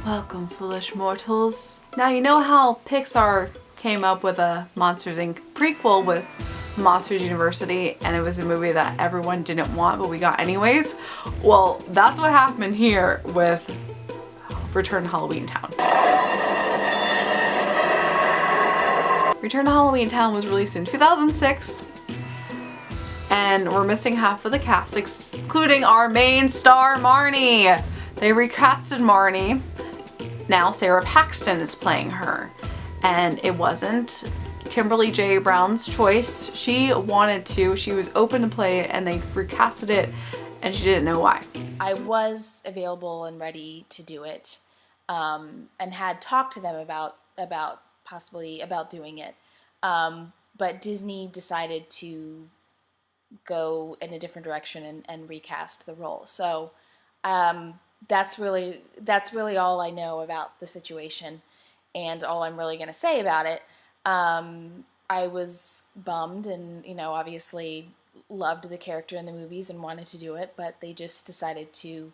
Welcome, foolish mortals. Now you know how Pixar came up with a Monsters Inc. prequel with Monsters University, and it was a movie that everyone didn't want but we got anyways? Well, that's what happened here with Return to Halloweentown. Return to Halloweentown was released in 2006, and we're missing half of the cast, including our main star, Marnie. They recasted Marnie. Now Sarah Paxton is playing her, and it wasn't Kimberly J. Brown's choice. She wanted to, she was open to play it, and they recasted it, and she didn't know why. I was available and ready to do it, and had talked to them about doing it, but Disney decided to go in a different direction and recast the role. So that's really all I know about the situation, and all I'm really going to say about it. I was bummed, and obviously loved the character in the movies and wanted to do it, but they just decided to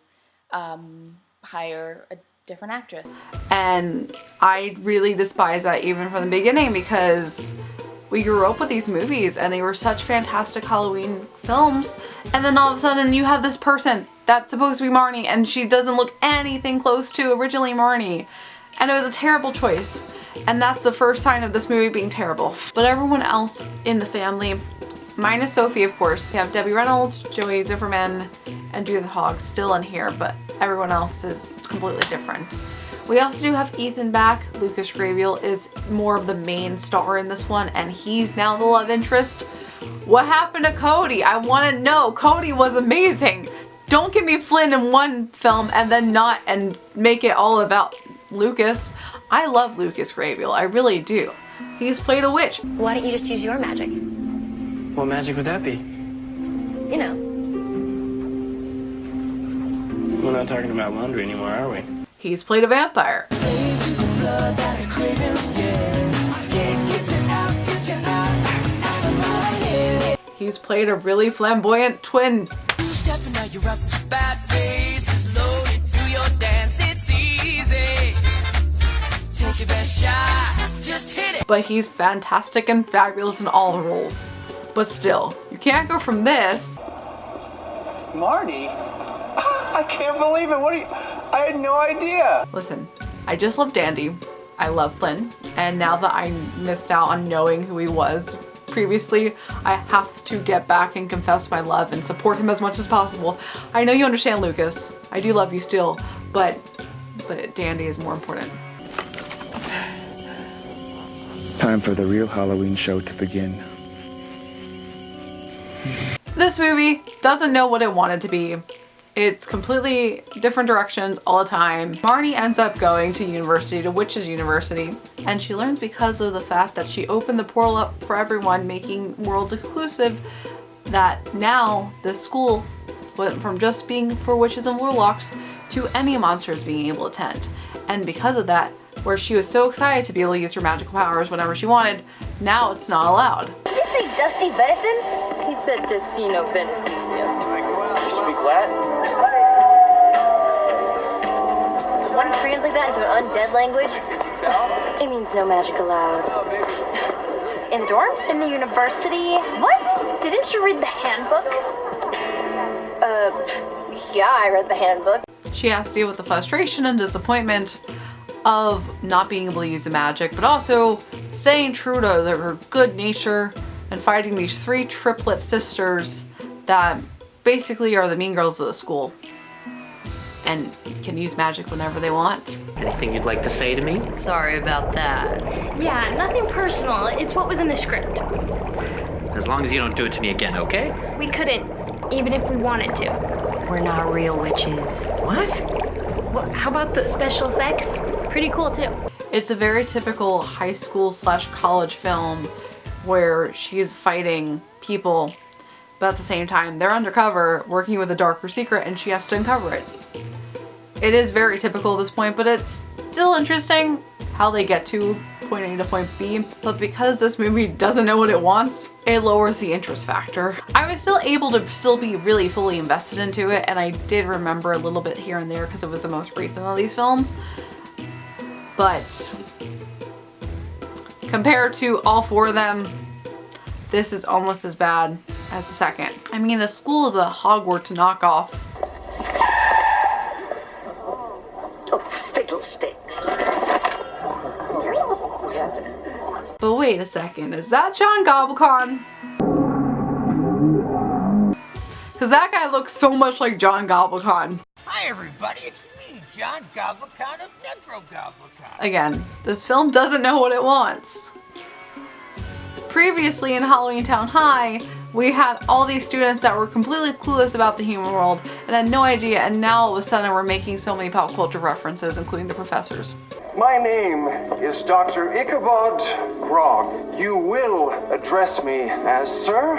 hire a different actress. And I really despise that even from the beginning, because we grew up with these movies and they were such fantastic Halloween films, and then all of a sudden you have this person that's supposed to be Marnie and she doesn't look anything close to originally Marnie, and it was a terrible choice, and that's the first sign of this movie being terrible. But everyone else in the family, minus Sophie of course, you have Debbie Reynolds, Joey Zifferman, and Judith Hogg still in here, but everyone else is completely different. We also do have Ethan back. Lucas Grabeel is more of the main star in this one, and he's now the love interest. What happened to Cody? I want to know. Cody was amazing. Don't give me Flynn in one film and then not, and make it all about Lucas. I love Lucas Grabeel. I really do. He's played a witch. Why don't you just use your magic? What magic would that be? You know. We're not talking about laundry anymore, are we? He's played a vampire. He's played a really flamboyant twin. But he's fantastic and fabulous in all the roles. But still, you can't go from this. Marty? I can't believe it. I had no idea. Listen, I just love Dandy. I love Flynn. And now that I missed out on knowing who he was previously, I have to get back and confess my love and support him as much as possible. I know you understand, Lucas. I do love you still, but Dandy is more important. Time for the real Halloween show to begin. This movie doesn't know what it wanted to be. It's completely different directions all the time. Marnie ends up going to university, to Witches University, and she learns because of the fact that she opened the portal up for everyone, making worlds exclusive, that now this school went from just being for witches and warlocks to any monsters being able to attend. And because of that, where she was so excited to be able to use her magical powers whenever she wanted, now it's not allowed. Did you say Dusty Venison? He said Destino Beneficio. You speak Latin? Want to translate that into an undead language? It means no magic allowed. In the dorms? In the university? What? Didn't you read the handbook? Yeah, I read the handbook. She has to deal with the frustration and disappointment of not being able to use the magic, but also staying true to her good nature and fighting these three triplet sisters that basically are the mean girls of the school and can use magic whenever they want. Anything you'd like to say to me? Sorry about that. Yeah, nothing personal. It's what was in the script. As long as you don't do it to me again, okay? We couldn't, even if we wanted to. We're not real witches. What? How about the Special effects? Pretty cool too. It's a very typical high school / college film where she's fighting people, but at the same time they're undercover working with a darker secret and she has to uncover it. It is very typical at this point, but it's still interesting how they get to point A to point B. But because this movie doesn't know what it wants, it lowers the interest factor. I was still able to be really fully invested into it, and I did remember a little bit here and there because it was the most recent of these films. But compared to all four of them, this is almost as bad as the second. I mean, the school is a Hogwarts knockoff. Oh, fiddlesticks. But wait a second, is that John Gobblecon? Because that guy looks so much like John Gobblecon. Hi everybody, it's me, John Gobblecon of Metro Gobblecon. Again, this film doesn't know what it wants. Previously in Halloweentown High, we had all these students that were completely clueless about the human world and had no idea, and now all of a sudden we're making so many pop culture references, including the professors. My name is Dr. Ichabod Grog. You will address me as Sir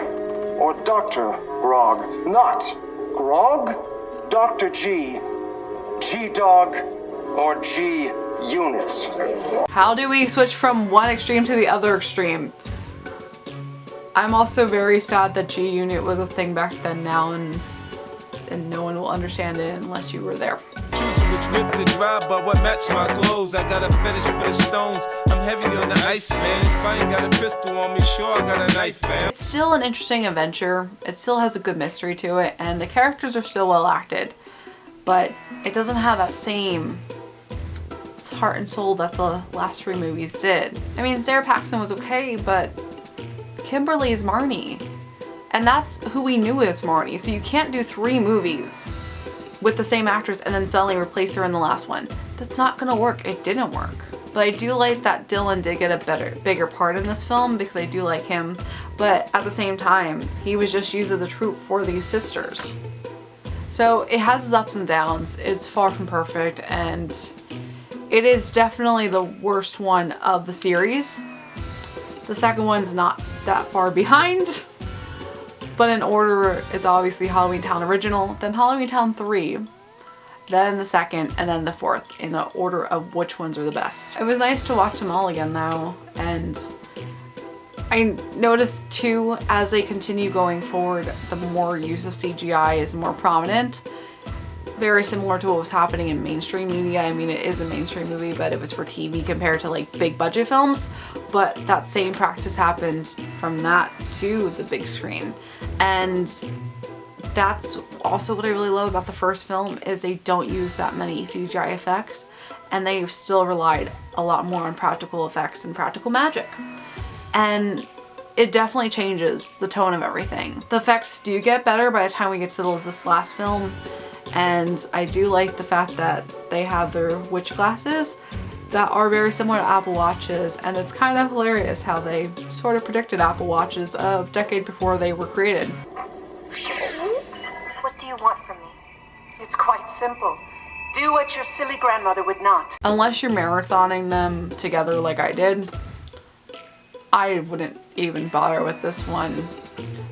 or Dr. Grog, not Grog, Dr. G, G-Dog, or G-Unit. How do we switch from one extreme to the other extreme? I'm also very sad that G-Unit was a thing back then now, and no one will understand it unless you were there. Choosing which whip to drive, but what match my clothes? I got a fetish for the stones. I'm heavy on the ice, man. If I ain't got a pistol on me, sure I got a knife, fam. It's still an interesting adventure. It still has a good mystery to it, and the characters are still well acted. But it doesn't have that same heart and soul that the last three movies did. I mean, Sarah Paxton was okay, but Kimberly is Marnie. And that's who we knew as Marnie. So you can't do 3 movies with the same actress and then suddenly replace her in the last one. That's not gonna work. It didn't work. But I do like that Dylan did get a bigger part in this film because I do like him. But at the same time, he was just used as a troupe for these sisters. So it has its ups and downs. It's far from perfect, and it is definitely the worst one of the series. The second one's not that far behind. But in order, it's obviously Halloweentown original, then Halloweentown 3, then the second, and then the fourth, in the order of which ones are the best. It was nice to watch them all again though, and I noticed too, as they continue going forward, the more use of CGI is more prominent. Very similar to what was happening in mainstream media. I mean, it is a mainstream movie, but it was for TV compared to like big budget films. But that same practice happened from that to the big screen. And that's also what I really love about the first film, is they don't use that many CGI effects, and they still relied a lot more on practical effects and practical magic. And it definitely changes the tone of everything. The effects do get better by the time we get to this last film. And I do like the fact that they have their witch glasses that are very similar to Apple Watches, and it's kind of hilarious how they sort of predicted Apple Watches a decade before they were created. What do you want from me? It's quite simple. Do what your silly grandmother would not. Unless you're marathoning them together like I did, I wouldn't even bother with this one.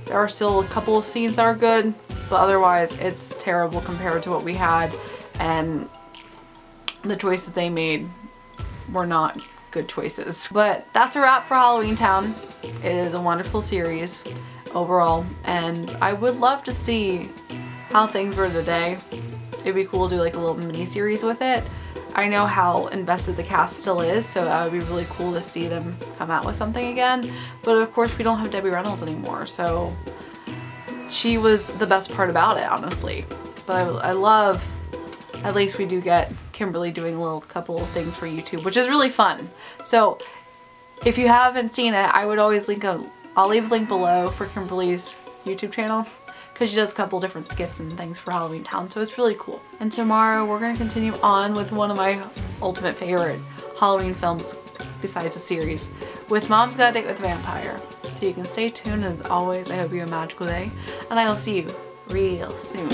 There are still a couple of scenes that are good, but otherwise it's terrible compared to what we had, and the choices they made were not good choices. But that's a wrap for Halloweentown. It is a wonderful series overall, and I would love to see how things were today. It'd be cool to do like a little mini series with it. I know how invested the cast still is, so that would be really cool to see them come out with something again. But of course we don't have Debbie Reynolds anymore, so she was the best part about it, honestly. But I love, at least we do get Kimberly doing a little couple of things for YouTube, which is really fun. So if you haven't seen it, I would always I'll leave a link below for Kimberly's YouTube channel, because she does a couple different skits and things for Halloweentown, so it's really cool. And tomorrow we're going to continue on with one of my ultimate favorite Halloween films besides the series, with Mom's Got a Date with a Vampire. So you can stay tuned, and as always, I hope you have a magical day, and I will see you real soon.